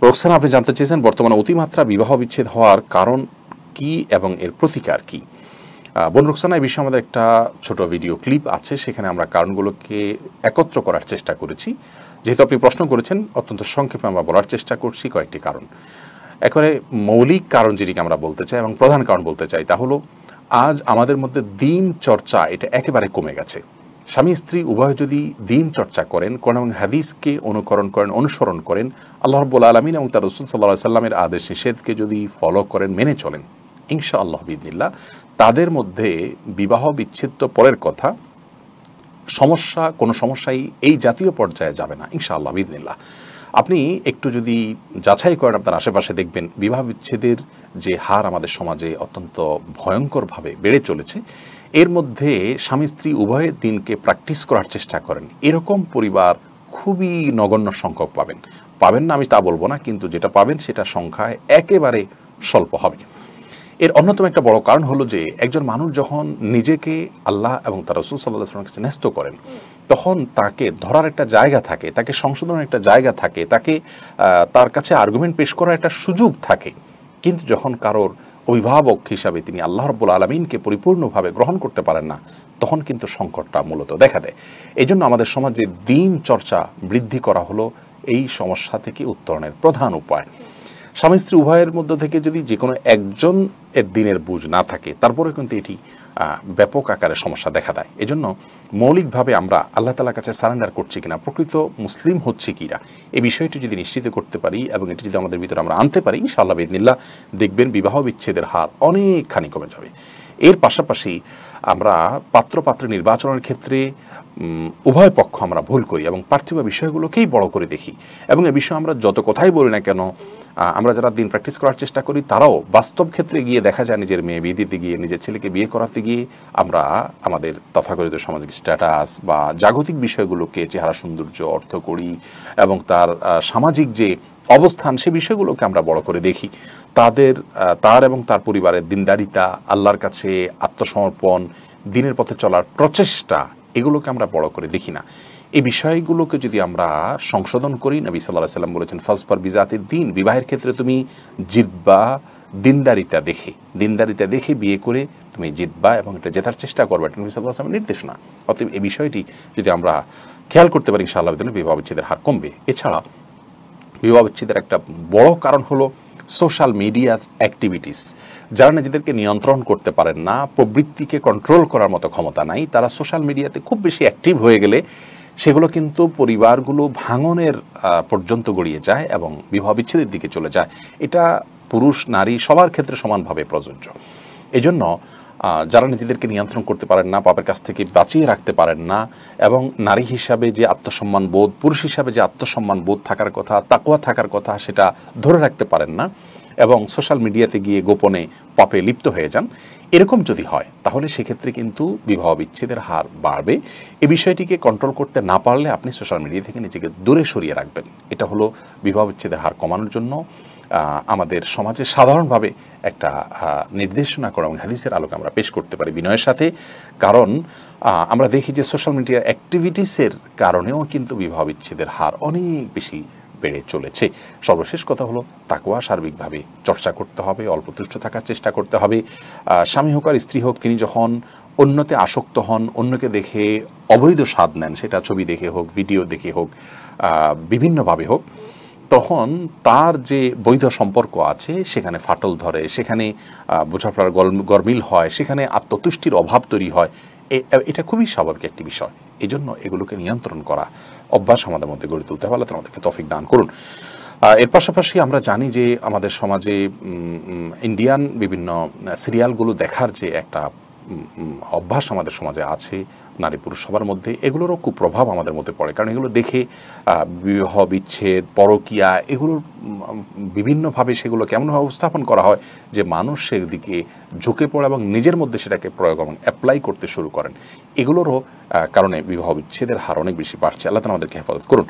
রোকসানা, আপনি জানতে চেয়েছেন বর্তমানে অতিমাত্রা বিবাহ বিচ্ছেদ হওয়ার কারণ কি এবং এর প্রতিকার কি। বোন রোকসানা, এই বিষয়ে আমাদের একটা ছোট ভিডিও ক্লিপ আছে, সেখানে আমরা কারণগুলোকে একত্র করার চেষ্টা করেছি। যেহেতু আপনি প্রশ্ন করেছেন, অত্যন্ত সংক্ষেপে আমরা বলার চেষ্টা করছি কয়েকটি কারণ। একেবারে মৌলিক কারণ যেটিকে আমরা বলতে চাই এবং প্রধান কারণ বলতে চাই, তা হলো আজ আমাদের মধ্যে দিন চর্চা এটা একেবারে কমে গেছে। স্বামী স্ত্রী উভয় যদি দিন চর্চা করেন, কোরআন এবং হাদিসকে অনুকরণ করেন, অনুসরণ করেন, আল্লাহ রাব্বুল আলামিন এবং তার রাসূল সাল্লাল্লাহু আলাইহি সাল্লামের আদেশ নিষেধকে যদি ফলো করেন, মেনে চলেন, ইনশাআল্লাহ বিইذনিল্লাহ তাদের মধ্যে বিবাহ বিচ্ছেদ তো পরের কথা, কোনো সমস্যাই এই জাতীয় পর্যায়ে যাবে না ইনশাআল্লাহ বিইذনিল্লাহ। আপনি একটু যদি যাচাই করেন আপনার আশেপাশে, দেখবেন বিবাহ বিচ্ছেদের যে হার আমাদের সমাজে অত্যন্ত ভয়ঙ্করভাবে বেড়ে চলেছে। এর মধ্যে স্বামী স্ত্রী উভয়ের দিনকে প্র্যাকটিস করার চেষ্টা করেন, এরকম পরিবার খুবই নগণ্য সংখ্যক পাবেন না আমি তা বলবো না, কিন্তু যেটা পাবেন সেটা সংখ্যায় একেবারে স্বল্প হবে। এর অন্যতম একটা বড় কারণ হলো যে একজন মানুষ যখন নিজেকে আল্লাহ এবং তার রাসূল সাল্লাল্লাহু আলাইহি ওয়াসাল্লামের কাছে ন্যস্ত করেন, তখন তাকে ধরার একটা জায়গা থাকে, তাকে সংশোধনের একটা জায়গা থাকে, তাকে তার কাছে আর্গুমেন্ট পেশ করার একটা সুযোগ থাকে। কিন্তু যখন কারোর অভিভাবক হিসাবে তিনি আল্লাহ রাব্বুল আলামিনকে পরিপূর্ণভাবে গ্রহণ করতে পারেন না, তখন কিন্তু সংকটটা মূলত দেখা দেয়। এই জন্য আমাদের সমাজে দিন চর্চা বৃদ্ধি করা হলো এই সমস্যা থেকে উত্তরণের প্রধান উপায়। স্বামী স্ত্রী উভয়ের মধ্য থেকে যদি যে কোনো একজন এর দিনের বুঝ না থাকে, তারপরে কিন্তু এটি ব্যাপক আকারে সমস্যা দেখা দেয়। এজন্য মৌলিকভাবে আমরা আল্লাহ তাআলার কাছে সারেন্ডার করছি কিনা, প্রকৃত মুসলিম হচ্ছে কিনা, এই বিষয়টি যদি নিশ্চিত করতে পারি এবং এটি যদি আমাদের ভিতরে আমরা আনতে পারি, ইনশাআল্লাহ বিইذনিল্লাহ দেখবেন বিবাহ বিচ্ছেদের হার অনেকখানি কমে যাবে। এর পাশাপাশি আমরা পাত্রপাত্রী নির্বাচনের ক্ষেত্রে উভয় পক্ষ আমরা ভুল করি এবং পার্থিব বিষয়গুলোকেই বড় করে দেখি, এবং এ বিষয়ে আমরা যত কথাই বলি না কেন, আমরা যারা দিন প্র্যাকটিস করার চেষ্টা করি তারাও বাস্তব ক্ষেত্রে গিয়ে দেখা যায় নিজের মেয়ে বিয়ে দিতে গিয়ে, নিজের ছেলেকে বিয়ে করাতে গিয়ে আমরা আমাদের তথাকথিত সামাজিক স্ট্যাটাস বা জাগতিক বিষয়গুলোকে, চেহারা সৌন্দর্য, অর্থকড়ি এবং তার সামাজিক যে অবস্থান, সে বিষয়গুলোকে আমরা বড় করে দেখি। তার এবং তার পরিবারের দিনদারিতা, আল্লাহর কাছে আত্মসমর্পণ, দিনের পথে চলার প্রচেষ্টা, এগুলোকে আমরা বড় করে দেখি না। এই বিষয়গুলোকে যদি আমরা সংশোধন করি, নবী সাল্লাল্লাহু আলাইহি সাল্লাম বলেছেন ফাজফার বিজাতিদ দ্বীন, বিবাহের ক্ষেত্রে তুমি জিতবা দিনদারিতা দেখে বিয়ে করে তুমি জিতবা এবং এটা জেতার চেষ্টা করবে, এটা নবী সাল্লাল্লাহু আলাইহি সাল্লামের নির্দেশনা। অতএব এই বিষয়টি যদি আমরা খেয়াল করতে পারি, ইনশাআল্লাহ বিবাহ বিচ্ছেদের হার কমবে। এছাড়া বিবাহ বিচ্ছেদের একটা বড় কারণ হলো সোশ্যাল মিডিয়ার অ্যাক্টিভিটিস। যারা নিজেদেরকে নিয়ন্ত্রণ করতে পারেন না, প্রবৃত্তিকে কন্ট্রোল করার মতো ক্ষমতা নাই, তারা সোশ্যাল মিডিয়াতে খুব বেশি অ্যাক্টিভ হয়ে গেলে সেগুলো কিন্তু পরিবারগুলো ভাঙনের পর্যন্ত গড়িয়ে যায় এবং বিবাহ বিচ্ছেদের দিকে চলে যায়। এটা পুরুষ নারী সবার ক্ষেত্রে সমানভাবে প্রযোজ্য। এজন্য যারা নিজেদেরকে নিয়ন্ত্রণ করতে পারেন না, পাপের কাছ থেকে বাঁচিয়ে রাখতে পারেন না, এবং নারী হিসাবে যে আত্মসম্মান বোধ, পুরুষ হিসাবে যে আত্মসম্মান বোধ থাকার কথা, তাকওয়া থাকার কথা, সেটা ধরে রাখতে পারেন না এবং সোশ্যাল মিডিয়াতে গিয়ে গোপনে পাপে লিপ্ত হয়ে যান, এরকম যদি হয় তাহলে সেক্ষেত্রে কিন্তু বিবাহ বিচ্ছেদের হার বাড়বে। এই বিষয়টিকে কন্ট্রোল করতে না পারলে আপনি সোশ্যাল মিডিয়া থেকে নিজেকে দূরে সরিয়ে রাখবেন। এটা হলো বিবাহ বিচ্ছেদের হার কমানোর জন্য আমাদের সমাজে সাধারণভাবে একটা নির্দেশনা করা এবং হাদিসের আলোকে আমরা পেশ করতে পারি বিনয়ের সাথে। কারণ আমরা দেখি যে সোশ্যাল মিডিয়ার অ্যাক্টিভিটিসের কারণেও কিন্তু বিবাহ বিচ্ছেদের হার অনেক বেশি বেড়ে চলেছে। সর্বশেষ কথা হলো তাকওয়া সার্বিকভাবে চর্চা করতে হবে, অল্পতুষ্ট থাকার চেষ্টা করতে হবে। স্বামী হোক আর স্ত্রী হোক, তিনি যখন অন্যতে আসক্ত হন, অন্যকে দেখে অবৈধ স্বাদ নেন, সেটা ছবি দেখে হোক, ভিডিও দেখে হোক, বিভিন্নভাবে হোক, তখন তার যে বৈধ সম্পর্ক আছে সেখানে ফাটল ধরে, সেখানে বোঝাপড়ার গরমিল হয়, সেখানে আত্মতুষ্টির অভাব তৈরি হয়। এটা খুবই স্বাভাবিক একটি বিষয়। এই জন্য এগুলোকে নিয়ন্ত্রণ করা অভ্যাস আমাদের মধ্যে গড়ে তুলতে হবে। আল্লাহ তাআলা আমাদেরকে তৌফিক দান করুন। এর পাশাপাশি আমরা জানি যে আমাদের সমাজে ইন্ডিয়ান বিভিন্ন সিরিয়ালগুলো দেখার যে একটা অভ্যাস আমাদের সমাজে আছে, নারী পুরুষ সবার মধ্যে, এগুলোরও কুপ্রভাব আমাদের মধ্যে পড়ে। কারণ এগুলো দেখে বিবাহ বিচ্ছেদ, পরকীয়া, এগুলোর বিভিন্নভাবে সেগুলো কেমনভাবে উপস্থাপন করা হয় যে মানুষ সেদিকে ঝুঁকে পড়ে এবং নিজের মধ্যে সেটাকে প্রয়োগ এবং অ্যাপ্লাই করতে শুরু করেন। এগুলোরও কারণে বিবাহ বিচ্ছেদের হার অনেক বেশি বাড়ছে। আল্লাহ তাআলা আমাদেরকে হেফাজত করুন।